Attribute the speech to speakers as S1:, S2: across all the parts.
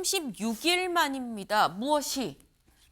S1: 36일 만입니다. 무엇이?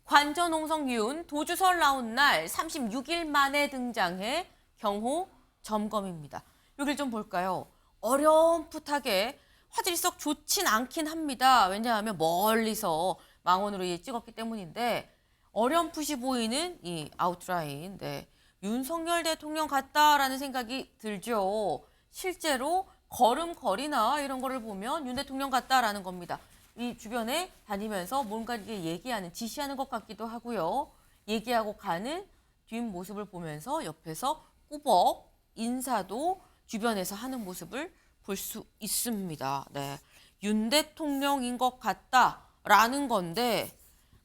S1: 관저농성윤 도주설 나온 날 36일 만에 등장해 경호 점검입니다. 여길 좀 볼까요? 어렴풋하게 화질이 썩 좋진 않긴 합니다. 왜냐하면 멀리서 망원으로 찍었기 때문인데 어렴풋이 보이는 이 아웃라인. 네. 윤석열 대통령 같다라는 생각이 들죠. 실제로 걸음걸이나 이런 거를 보면 윤 대통령 같다라는 겁니다. 이 주변에 다니면서 뭔가 이게 얘기하는, 지시하는 것 같기도 하고요. 얘기하고 가는 뒷모습을 보면서 옆에서 꾸벅 인사도 주변에서 하는 모습을 볼 수 있습니다. 네. 윤 대통령인 것 같다라는 건데,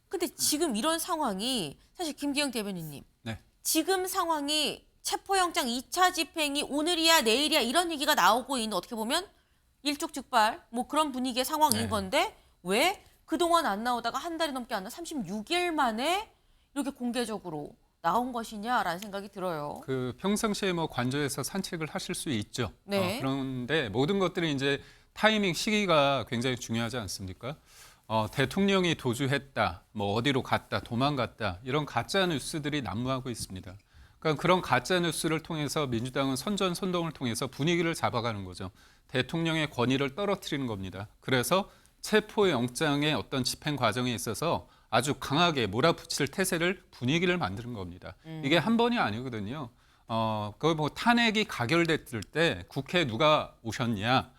S1: 근데 지금 이런 상황이 사실 김기영 대변인님,
S2: 네.
S1: 지금 상황이 체포영장 2차 집행이 오늘이야 내일이야 이런 얘기가 나오고 있는, 어떻게 보면 일촉즉발 뭐 그런 분위기의 상황인
S2: 네.
S1: 건데 왜 그동안 안 나오다가 한 달이 넘게 안 나 36일 만에 이렇게 공개적으로 나온 것이냐라는 생각이 들어요.
S2: 그 평상시에 뭐 관저에서 산책을 하실 수 있죠.
S1: 네.
S2: 그런데 모든 것들이 이제 타이밍 시기가 굉장히 중요하지 않습니까? 대통령이 도주했다, 뭐 어디로 갔다, 도망갔다 이런 가짜 뉴스들이 난무하고 있습니다. 그러니까 그런 가짜 뉴스를 통해서 민주당은 선전선동을 통해서 분위기를 잡아가는 거죠. 대통령의 권위를 떨어뜨리는 겁니다. 그래서 체포영장의 어떤 집행 과정에 있어서 아주 강하게 몰아붙일 태세를, 분위기를 만드는 겁니다. 이게 한 번이 아니거든요. 그 뭐 탄핵이 가결됐을 때 국회에 누가 오셨냐,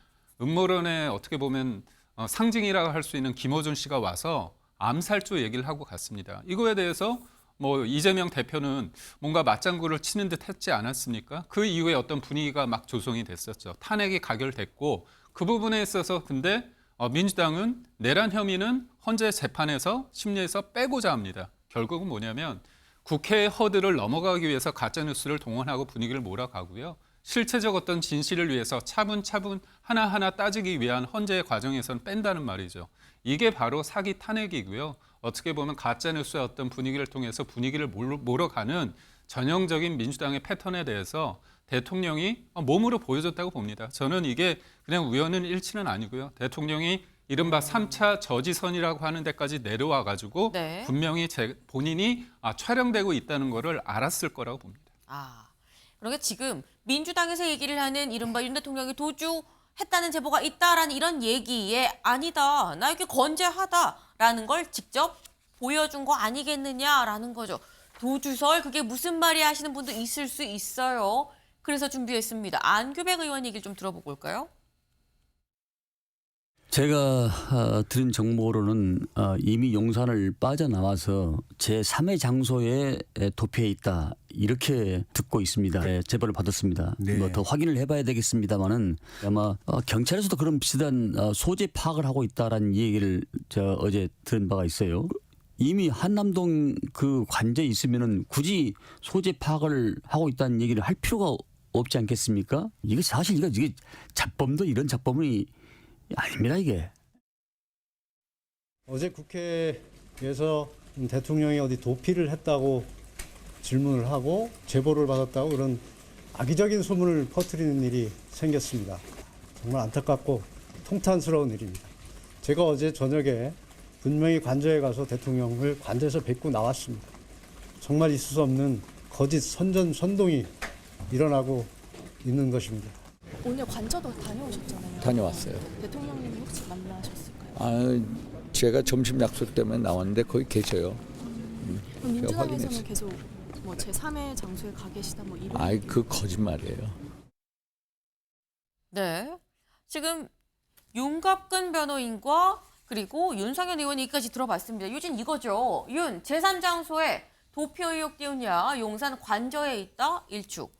S2: 음모론에 어떻게 보면 상징이라고 할 수 있는 김어준 씨가 와서 암살조 얘기를 하고 갔습니다. 이거에 대해서 뭐 이재명 대표는 뭔가 맞장구를 치는 듯 했지 않았습니까? 그 이후에 어떤 분위기가 막 조성이 됐었죠. 탄핵이 가결됐고 그 부분에 있어서 근데 민주당은 내란 혐의는 헌재 재판에서 심리에서 빼고자 합니다. 결국은 뭐냐면 국회의 허들을 넘어가기 위해서 가짜뉴스를 동원하고 분위기를 몰아가고요. 실체적 어떤 진실을 위해서 차분차분 하나하나 따지기 위한 헌재의 과정에선 뺀다는 말이죠. 이게 바로 사기 탄핵이고요. 어떻게 보면 가짜뉴스의 어떤 분위기를 통해서 분위기를 몰아가는 전형적인 민주당의 패턴에 대해서 대통령이 몸으로 보여줬다고 봅니다. 저는 이게 그냥 우연한 일치는 아니고요. 대통령이 이른바 3차 저지선이라고 하는 데까지 내려와 가지고
S1: 네.
S2: 분명히 본인이 촬영되고 있다는 거를 알았을 거라고 봅니다.
S1: 그러니까 지금 민주당에서 얘기를 하는 이른바 윤 대통령이 도주했다는 제보가 있다라는 이런 얘기에 아니다, 나 이렇게 건재하다라는 걸 직접 보여준 거 아니겠느냐라는 거죠. 도주설 그게 무슨 말이야 하시는 분도 있을 수 있어요. 그래서 준비했습니다. 안규백 의원 얘기를 좀 들어보고 올까요?
S3: 제가 들은 정보로는 이미 용산을 빠져나와서 제3의 장소에 도피해 있다, 이렇게 듣고 있습니다. 네, 제보를 받았습니다.
S4: 네.
S3: 뭐 더 확인을 해봐야 되겠습니다만은 아마 경찰에서도 그런 비슷한 소재 파악을 하고 있다라는 얘기를 제가 어제 들은 바가 있어요. 이미 한남동 그 관저에 있으면은 굳이 소재 파악을 하고 있다는 얘기를 할 필요가 없지 않겠습니까? 이게 사실 이게 잡범도 이런 잡범이 아닙니다, 이게.
S4: 어제 국회에서 대통령이 어디 도피를 했다고 질문을 하고 제보를 받았다고 그런 악의적인 소문을 퍼뜨리는 일이 생겼습니다. 정말 안타깝고 통탄스러운 일입니다. 제가 어제 저녁에 분명히 관저에 가서 대통령을 관저에서 뵙고 나왔습니다. 정말 있을 수 없는 거짓 선전선동이 일어나고 있는 것입니다.
S5: 오늘 관저도 다녀오셨잖아요.
S6: 다녀왔어요.
S5: 대통령님 혹시 만나셨을까요?
S6: 제가 점심 약속 때문에 나왔는데 거기 계셔요.
S5: 그럼 민주당에서는
S6: 확인했어요.
S5: 계속 뭐 제3의 장소에 가 계시다 뭐 이런.
S6: 그 거짓말이에요.
S1: 네. 지금 윤갑근 변호인과 그리고 윤상현 의원 얘기까지 들어봤습니다. 유진 이거죠. 윤, 제3장소에 도피 의혹 띄우냐, 용산 관저에 있다, 일축.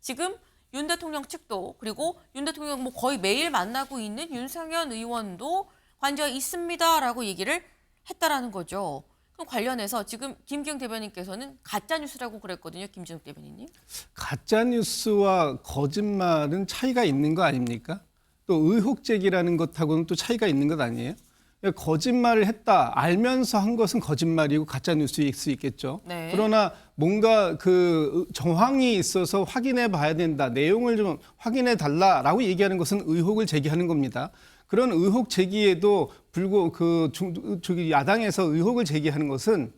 S1: 지금 윤 대통령 측도, 그리고 윤 대통령 뭐 거의 매일 만나고 있는 윤상현 의원도 관저에 있습니다라고 얘기를 했다라는 거죠. 그럼 관련해서 지금 김기영 대변인께서는 가짜 뉴스라고 그랬거든요, 김진욱 대변인님.
S7: 가짜 뉴스와 거짓말은 차이가 있는 거 아닙니까? 또 의혹 제기라는 것하고는 또 차이가 있는 것 아니에요? 거짓말을 했다 알면서 한 것은 거짓말이고 가짜 뉴스일 수 있겠죠.
S1: 네.
S7: 그러나 뭔가 그 정황이 있어서 확인해 봐야 된다. 내용을 좀 확인해 달라라고 얘기하는 것은 의혹을 제기하는 겁니다. 그런 의혹 제기에도 저기 야당에서 의혹을 제기하는 것은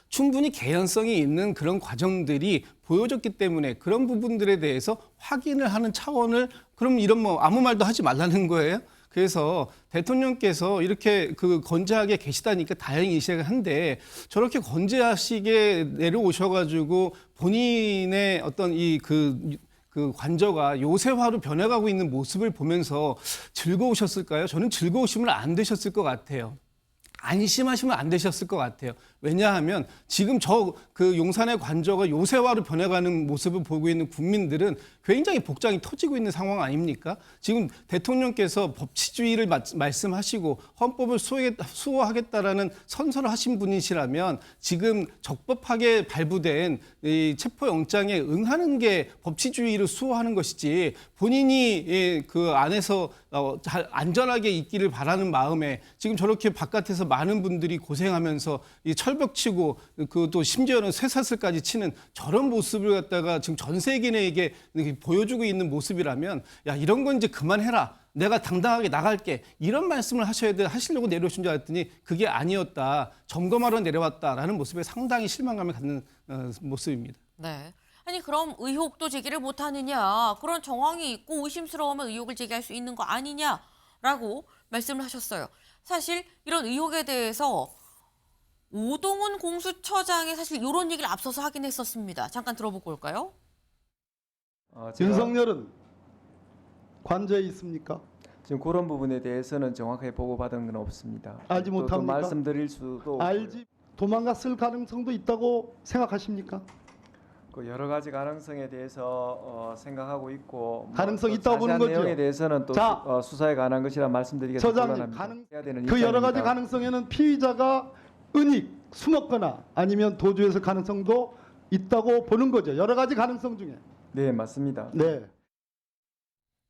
S7: 충분히 개연성이 있는 그런 과정들이 보여졌기 때문에 그런 부분들에 대해서 확인을 하는 차원을 그럼 이런 뭐 아무 말도 하지 말라는 거예요. 그래서 대통령께서 이렇게 건재하게 계시다니까 다행히 한데 저렇게 건재하시게 내려오셔가지고 본인의 어떤 그 관저가 요새화로 변해가고 있는 모습을 보면서 즐거우셨을까요? 저는 즐거우시면 안 되셨을 것 같아요. 안심하시면 안 되셨을 것 같아요. 왜냐하면 지금 용산의 관저가 요새화로 변해가는 모습을 보고 있는 국민들은 굉장히 복장이 터지고 있는 상황 아닙니까? 지금 대통령께서 법치주의를 말씀하시고 헌법을 수호하겠다라는 선서를 하신 분이시라면 지금 적법하게 발부된 이 체포영장에 응하는 게 법치주의를 수호하는 것이지 본인이 그 안에서 잘 안전하게 있기를 바라는 마음에 지금 저렇게 바깥에서 많은 분들이 고생하면서 이 철벽 치고 또 심지어는 쇠사슬까지 치는 저런 모습을 갖다가 지금 전 세계인에게 보여주고 있는 모습이라면 야 이런 건 이제 그만해라. 내가 당당하게 나갈게. 이런 말씀을 하시려고 내려오신 줄 알았더니 그게 아니었다. 점검하러 내려왔다라는 모습에 상당히 실망감을 갖는 모습입니다.
S1: 네. 아니 그럼 의혹도 제기를 못하느냐. 그런 정황이 있고 의심스러우면 의혹을 제기할 수 있는 거 아니냐라고 말씀을 하셨어요. 사실 이런 의혹에 대해서 오동훈 공수처장이 사실 이런 얘기를 앞서서 하긴 했었습니다. 잠깐 들어보고 올까요?
S8: 윤석열은 관저에 있습니까?
S9: 지금 그런 부분에 대해서는 정확하게 보고받은 건 없습니다.
S8: 알지
S9: 또
S8: 못합니까?
S9: 말씀드릴 수도
S8: 알지 도망갔을 가능성도 있다고 생각하십니까?
S9: 그 여러 가지 가능성에 대해서 생각하고 있고
S8: 가능성
S9: 또
S8: 있다고 보는
S9: 자세한
S8: 거죠.
S9: 내용에 대해서는 또
S8: 자,
S9: 수사에 관한 것이라 말씀드리기가
S8: 처장님, 그 여러 가지 가능성에는 피의자가 숨었거나 아니면 도주했을 가능성도 있다고 보는 거죠. 여러 가지 가능성 중에.
S9: 네, 맞습니다.
S8: 네.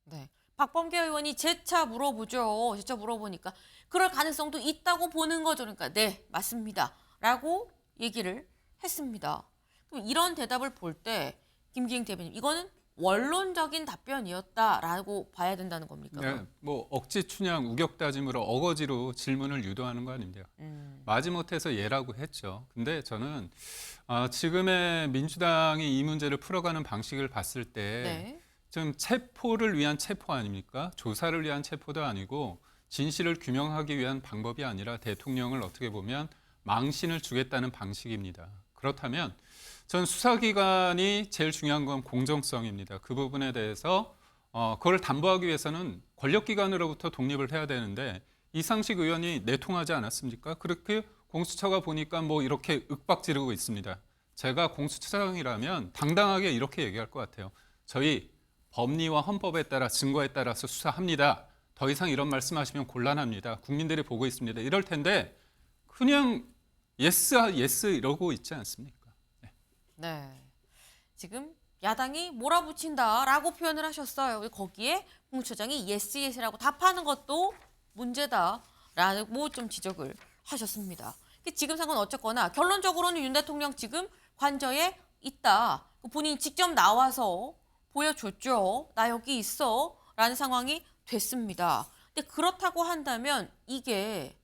S1: 네. 박범계 의원이 재차 물어보죠. 재차 물어보니까 그럴 가능성도 있다고 보는 거죠. 그러니까 네, 맞습니다. 라고 얘기를 했습니다. 그럼 이런 대답을 볼 때 김기행 대변인 이거는 원론적인 답변이었다라고 봐야 된다는 겁니까?
S2: 네, 뭐 억지 춘향 우격다짐으로 어거지로 질문을 유도하는 거 아닙니까? 마지못해서 예라고 했죠. 근데 저는 지금의 민주당이 이 문제를 풀어가는 방식을 봤을 때
S1: 네.
S2: 지금 체포를 위한 체포 아닙니까? 조사를 위한 체포도 아니고 진실을 규명하기 위한 방법이 아니라 대통령을 어떻게 보면 망신을 주겠다는 방식입니다. 그렇다면 전 수사기관이 제일 중요한 건 공정성입니다. 그 부분에 대해서 그걸 담보하기 위해서는 권력기관으로부터 독립을 해야 되는데 이상식 의원이 내통하지 않았습니까? 그렇게 공수처가 보니까 뭐 이렇게 윽박지르고 있습니다. 제가 공수처장이라면 당당하게 이렇게 얘기할 것 같아요. 저희 법리와 헌법에 따라 증거에 따라서 수사합니다. 더 이상 이런 말씀하시면 곤란합니다. 국민들이 보고 있습니다. 이럴 텐데 그냥 예스 이러고 있지 않습니까?
S1: 네. 지금 야당이 몰아붙인다라고 표현을 하셨어요. 거기에 공수처장이 예스라고 답하는 것도 문제다라고 좀 지적을 하셨습니다. 지금 상황은 어쨌거나 결론적으로는 윤 대통령 지금 관저에 있다. 본인이 직접 나와서 보여줬죠. 나 여기 있어. 라는 상황이 됐습니다. 근데 그렇다고 한다면 이게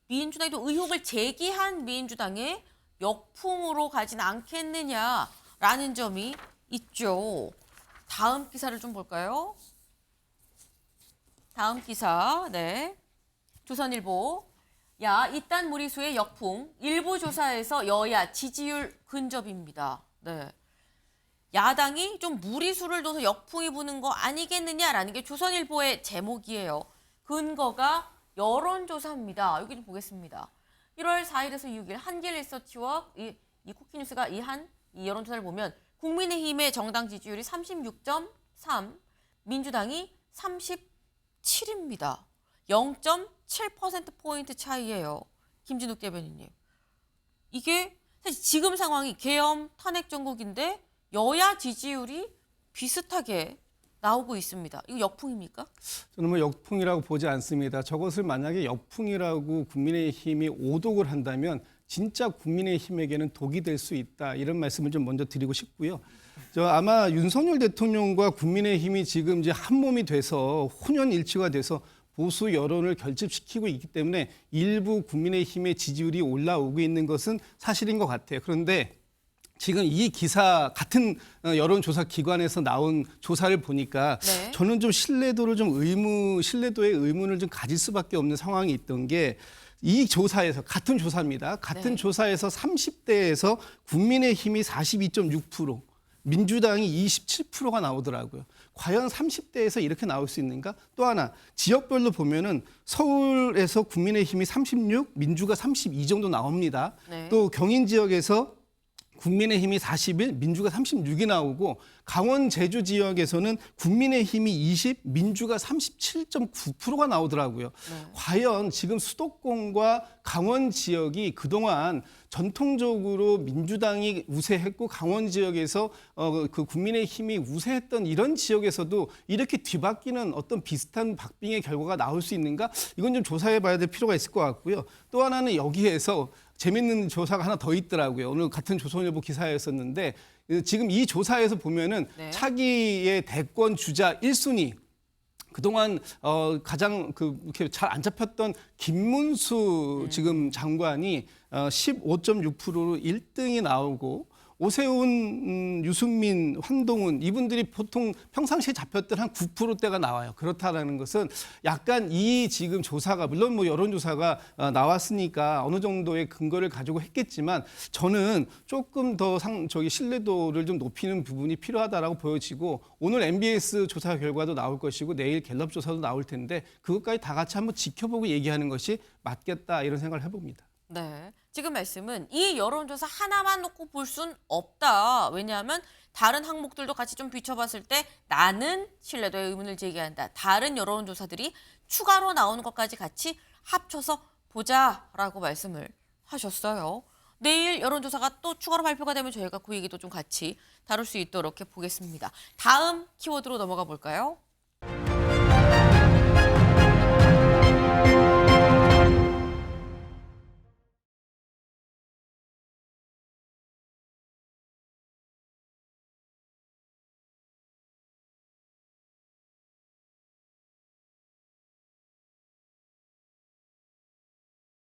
S1: 민주당에도 의혹을 제기한 민주당의 역풍으로 가진 않겠느냐라는 점이 있죠. 다음 기사를 좀 볼까요? 다음 기사, 네. 조선일보. 야, 이딴 무리수의 역풍. 일부 조사에서 여야 지지율 근접입니다. 네. 야당이 좀 무리수를 둬서 역풍이 부는 거 아니겠느냐라는 게 조선일보의 제목이에요. 근거가 여론조사입니다. 여기 좀 보겠습니다. 1월 4일에서 6일 한길리서치와 이 쿠키뉴스가 이 여론조사를 보면 국민의힘의 정당 지지율이 36.3, 민주당이 37입니다. 0.7%포인트 차이예요. 김진욱 대변인님. 이게 사실 지금 상황이 계엄 탄핵 정국인데 여야 지지율이 비슷하게 나오고 있습니다. 이거 역풍입니까?
S7: 저는 뭐 역풍이라고 보지 않습니다. 저것을 만약에 역풍이라고 국민의힘이 오독을 한다면 진짜 국민의힘에게는 독이 될 수 있다. 이런 말씀을 좀 먼저 드리고 싶고요. 아마 윤석열 대통령과 국민의힘이 지금 이제 한 몸이 돼서 혼연일치가 돼서 보수 여론을 결집시키고 있기 때문에 일부 국민의힘의 지지율이 올라오고 있는 것은 사실인 것 같아요. 그런데 지금 이 기사 같은 여론조사 기관에서 나온 조사를 보니까
S1: 네.
S7: 저는 좀 신뢰도의 의문을 좀 가질 수밖에 없는 상황이 있던 게 이 조사에서 같은 조사입니다. 같은
S1: 네.
S7: 조사에서 30대에서 국민의힘이 42.6%, 민주당이 27%가 나오더라고요. 과연 30대에서 이렇게 나올 수 있는가? 또 하나 지역별로 보면은 서울에서 국민의힘이 36, 민주가 32 정도 나옵니다.
S1: 네.
S7: 또 경인 지역에서 국민의힘이 41, 민주가 36이 나오고 강원 제주 지역에서는 국민의힘이 20, 민주가 37.9%가 나오더라고요.
S1: 네.
S7: 과연 지금 수도권과 강원 지역이 그동안 전통적으로 민주당이 우세했고 강원 지역에서 그 국민의힘이 우세했던 이런 지역에서도 이렇게 뒤바뀌는 어떤 비슷한 박빙의 결과가 나올 수 있는가? 이건 좀 조사해 봐야 될 필요가 있을 것 같고요. 또 하나는 여기에서 재밌는 조사가 하나 더 있더라고요. 오늘 같은 조선일보 기사였었는데 지금 이 조사에서 보면은
S1: 네.
S7: 차기의 대권 주자 1순위 그동안 가장 이렇게 잘 안 잡혔던 김문수 지금 장관이 15.6%로 1등이 나오고 오세훈, 유승민, 한동훈 이분들이 보통 평상시에 잡혔던 한 9%대가 나와요. 그렇다라는 것은 약간 이 지금 조사가 물론 뭐 여론조사가 나왔으니까 어느 정도의 근거를 가지고 했겠지만 저는 조금 더 신뢰도를 좀 높이는 부분이 필요하다라고 보여지고 오늘 MBS 조사 결과도 나올 것이고 내일 갤럽 조사도 나올 텐데 그것까지 다 같이 한번 지켜보고 얘기하는 것이 맞겠다 이런 생각을 해봅니다.
S1: 네. 지금 말씀은 이 여론조사 하나만 놓고 볼 순 없다. 왜냐하면 다른 항목들도 같이 좀 비춰봤을 때 나는 신뢰도에 의문을 제기한다. 다른 여론조사들이 추가로 나오는 것까지 같이 합쳐서 보자라고 말씀을 하셨어요. 내일 여론조사가 또 추가로 발표가 되면 저희가 그 얘기도 좀 같이 다룰 수 있도록 해보겠습니다. 다음 키워드로 넘어가 볼까요?